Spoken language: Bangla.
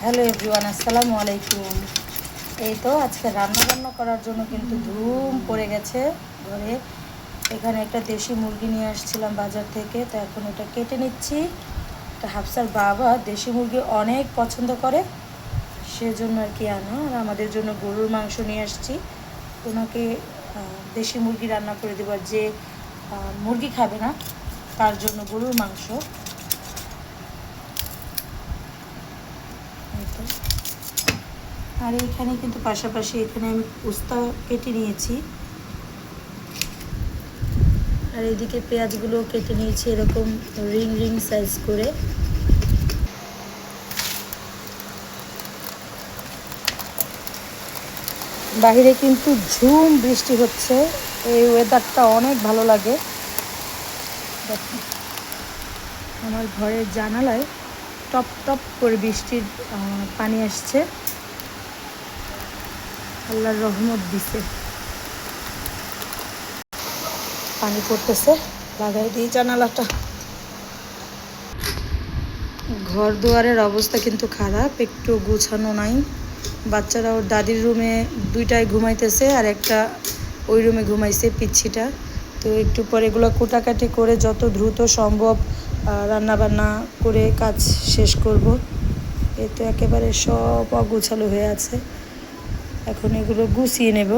হ্যালো এভরিওয়ান, আসসালামু আলাইকুম। এই তো আজকে রান্না করার জন্য কিন্তু ধুম পড়ে গেছে ঘরে। এখানে একটা দেশি মুরগি নিয়ে আসছিলাম বাজার থেকে, তো এখন এটা কেটে নিচ্ছি। এটা হাফসার বাবা দেশি মুরগি অনেক পছন্দ করে, সেজন্য আর কি আনা। আর আমাদের জন্য গরুর মাংস নিয়ে আসছি, ওনাকে দেশি মুরগি রান্না করে দেবো। আর যে মুরগি খাবে না তার জন্য গরুর মাংস। আর এইখানে কিন্তু পাশাপাশি এখানে আমি উস্তা কেটে নিয়েছি, আর এদিকে পেঁয়াজগুলো কেটে নিয়েছি এরকম রিং রিং সাইজ করে। বাহিরে কিন্তু ঝুম বৃষ্টি হচ্ছে, এই ওয়েদারটা অনেক ভালো লাগে। আমার ঘরের জানালায় টপ টপ করে বৃষ্টির পানি আসছে, আল্লাহর রহমত দিছে। পানি পড়তেছে, লাগাই দিই জানালাটা। ঘর দুয়ারের অবস্থা কিন্তু খারাপ, একটু গুছানো নাই। বাচ্চারা ওর দাদির রুমে দুইটায় ঘুমাইতেছে, আর একটা ওই রুমে ঘুমাইছে পিচ্ছিটা। তো একটু পরে এগুলো কোটাকাটি করে যত দ্রুত সম্ভব রান্নাবান্না করে কাজ শেষ করব। এ তো একেবারে সব অগোছালো হয়ে আছে, এখন এগুলো গুছিয়ে নেব।